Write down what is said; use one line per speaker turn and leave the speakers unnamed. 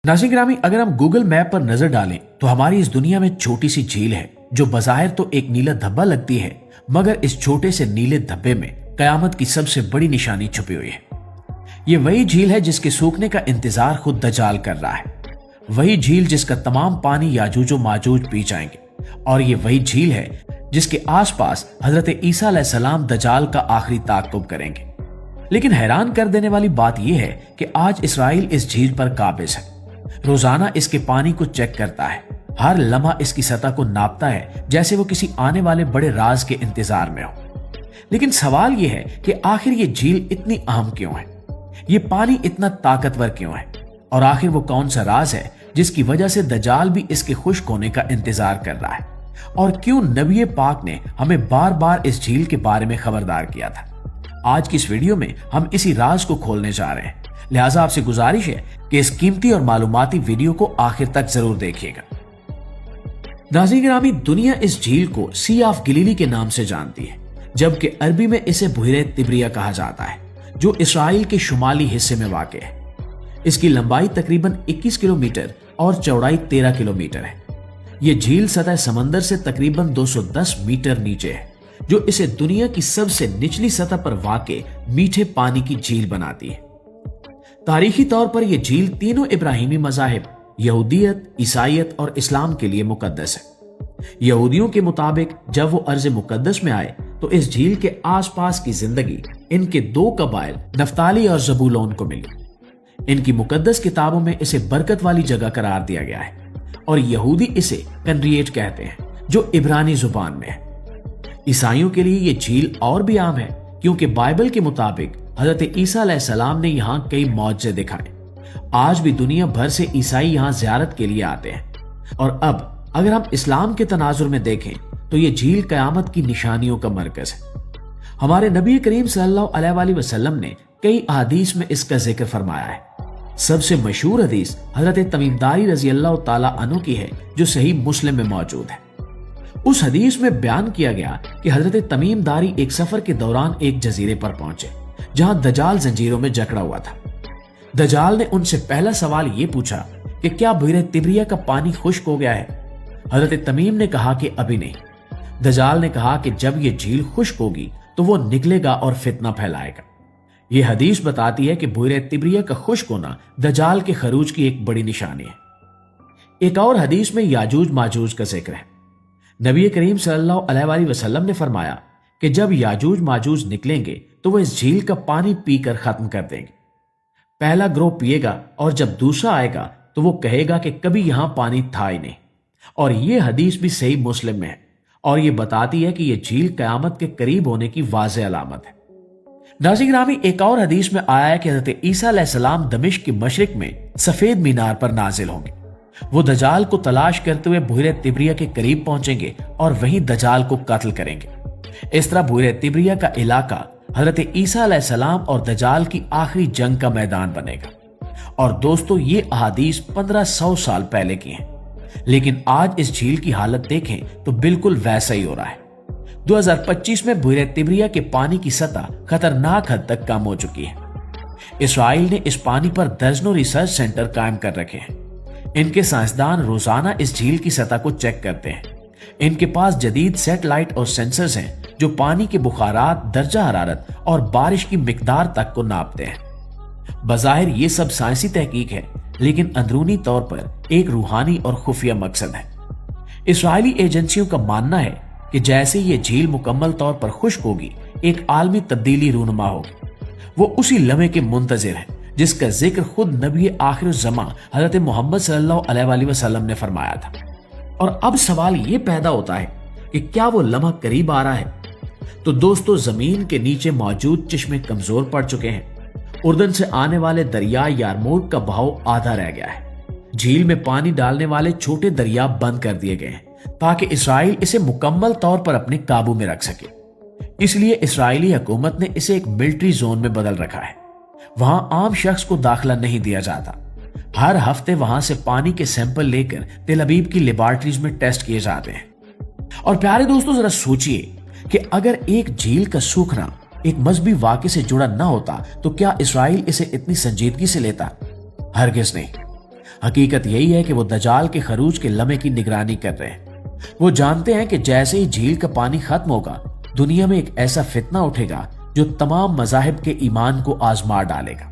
नाज़रीन ग्रामी, अगर हम गूगल मैप पर नजर डालें तो हमारी इस दुनिया में छोटी सी झील है जो बज़ाहिर तो एक नीला धब्बा लगती है, मगर इस छोटे से नीले धब्बे में कयामत की सबसे बड़ी निशानी छुपी हुई है। ये वही झील है जिसके सूखने का इंतजार खुद दज्जाल कर रहा है, वही झील जिसका तमाम पानी याजूज व माजूज पी जाएंगे, और ये वही झील है जिसके आसपास हजरत ईसा अलैहिस्सलाम दज्जाल का आखिरी ताक़ुब करेंगे। लेकिन हैरान कर देने वाली बात यह है कि आज इसराइल इस झील पर काबिज है, रोजाना इसके पानी को चेक करता है, हर लम्हा इसकी सतह को नापता है जैसे वो किसी आने वाले बड़े राज के इंतजार में हो। लेकिन सवाल यह है कि आखिर ये झील इतनी अहम क्यों है, ये पानी इतना ताकतवर क्यों है, और आखिर वो कौन सा राज है जिसकी वजह से दज्जाल भी इसके खुश्क होने का इंतजार कर रहा है, और क्यों नबी पाक ने हमें बार बार इस झील के बारे में खबरदार किया था। आज की इस वीडियो में हम इसी राज को खोलने जा रहे हैं, लिहाजा आपसे गुजारिश है कि इस कीमती और मालूमाती वीडियो को आखिर तक जरूर देखिएगा। नाज़रीन ग्रामी, दुनिया इस झील को सी ऑफ गलीली के नाम से जानती है, जबकि अरबी में इसे बुहरे तिब्रिया कहा जाता है, जो इसराइल के शुमाली हिस्से में वाक़ है। इसकी लंबाई तकरीबन 21 किलोमीटर और चौड़ाई 13 किलोमीटर है। यह झील सतह समंदर से तकरीबन 210 मीटर नीचे है, जो इसे दुनिया की सबसे निचली सतह पर वाक़ मीठे पानी की झील बनाती है। तारीखी तौर पर यह झील तीनों इब्राहिमी मज़ाहिब यहूदियत, ईसाईयत और इस्लाम के लिए मुकद्दस है। यहूदियों के मुताबिक जब वो अर्ज़ मुकद्दस में आए तो इस झील के आसपास की जिंदगी इनके दो कबाइल नफ्ताली और ज़बूलून को मिली। इनकी मुकद्दस किताबों में इसे बरकत वाली जगह करार दिया गया है, और यहूदी इसे कनरिएट कहते हैं, जो इब्रानी जुबान में है। ईसाइयों के लिए यह झील और भी आम है, क्योंकि बाइबल के मुताबिक हजरत ईसा अलैहिस्सलाम ने यहाँ कई मौजज़े दिखाए। आज भी दुनिया भर से ईसाई यहाँ ज़ियारत के लिए आते हैं। और अब अगर हम इस्लाम के तनाजुर में देखें तो ये झील कयामत की निशानियों का मरकज है। हमारे नबी करीम सल्लल्लाहु अलैहि वसल्लम ने कई अहादीस में इसका जिक्र फरमाया है। सबसे मशहूर हदीस हजरत तमीमदारी रजी अल्लाह ताला अन्हु की है, जो सही मुस्लिम में मौजूद है। उस हदीस में बयान किया गया कि हजरत तमीमदारी एक सफर के दौरान एक जजीरे पर पहुंचे जहां दज्जाल जंजीरों में जकड़ा हुआ था। दज्जाल ने उनसे पहला सवाल ये पूछा कि क्या बुहरे तिब्रिया का पानी खुश्क हो गया है। हजरत तमीम ने कहा कि अभी नहीं। दज्जाल ने कहा कि जब ये झील खुश्क होगी तो वो निकलेगा और फितना फैलाएगा। ये हदीस बताती है कि बुहरे तिब्रिया का खुश्क होना दज्जाल के खरूज की एक बड़ी निशानी है। एक और हदीस में याजूज माजूज का जिक्र है। नबी करीम सल्लल्लाहु अलैहि वसल्लम ने फरमाया कि जब याजूज माजूज निकलेंगे तो वो इस झील का पानी पीकर खत्म कर देंगे। पहला ग्रोह पिएगा और जब दूसरा आएगा तो वो कहेगा कि कभी यहां पानी था ही नहीं। और ये हदीस भी सही मुस्लिम में है, और ये बताती है कि ये झील कयामत के करीब होने की वाज़ेह अलामत है। नाज़रीन ग्रामी, एक और हदीस में आया है कि हज़रत ईसा अलैहिस्सलाम दमिश्क के मशरिक में सफेद मीनार पर नाजिल होंगे। वो दज्जाल को तलाश करते हुए बुहरे तिब्रिया के करीब पहुंचेंगे और वहीं दज्जाल को कत्ल करेंगे। इस तरह बुहरे तिब्रिया का इलाका हजरत ईसा अलैहिस्सलाम और दज्जाल की आखिरी जंग का मैदान बनेगा। और दोस्तों, ये अहादीस 1500 साल पहले की हैं, लेकिन आज इस झील की हालत देखें तो बिल्कुल वैसा ही हो रहा है। 2025 में बुहरे तिब्रिया के पानी की सतह खतरनाक हद तक कम हो चुकी है। इसराइल ने इस पानी पर दर्जनों रिसर्च सेंटर कायम कर रखे हैं। इनके साइंसदान रोजाना इस झील की सतह को चेक करते हैं। इनके पास जदीद सैटेलाइट और सेंसर्स हैं जो पानी के बुखारात, दर्जा हरारत और बारिश की मिकदार तक को नापते हैं। बज़ाहिर ये सब साइंसी तहकीक है, लेकिन अंदरूनी तौर पर एक रूहानी और खुफिया मकसद है। इसराइली एजेंसियों का मानना है कि जैसे ये झील मुकम्मल तौर पर खुश्क होगी, एक आलमी तब्दीली रूनुमा होगी। वो उसी लम्हे के मुंतजिर है जिसका जिक्र खुद नबी आखिरुज़्ज़मा हज़रत मोहम्मद सल्लल्लाहु अलैहि वसल्लम ने फरमाया था। और अब सवाल ये पैदा होता है कि क्या वो लम्हा करीब आ रहा है। तो दोस्तों, जमीन के नीचे मौजूद चश्मे कमजोर पड़ चुके हैं। उर्दन से आने वाले दरिया यारमूक का बहाव आधा रह गया है। झील में पानी डालने वाले छोटे दरिया बंद कर दिए गए हैं ताकि इसराइल इसे मुकम्मल तौर पर अपने काबू में रख सके। इसलिए इसराइली हुकूमत ने इसे एक मिलिट्री जोन में बदल रखा है। वहां आम शख्स को दाखिला नहीं दिया जाता। हर हफ्ते वहां से पानी के सैंपल लेकर तेल अवीव की लेबोरेटरीज में टेस्ट किए जाते हैं। और प्यारे दोस्तों, जरा सोचिए कि अगर एक झील का सूखना एक मजहबी वाक़े से जुड़ा ना होता तो क्या इसराइल इसे इतनी संजीदगी से लेता? हरगिज़ नहीं। हकीकत यही है कि वो दजाल के खरूज के लम्हे की निगरानी कर रहे हैं। वो जानते हैं कि जैसे ही झील का पानी खत्म होगा, दुनिया में एक ऐसा फितना उठेगा जो तमाम मजाहिब के ईमान को आजमा डालेगा।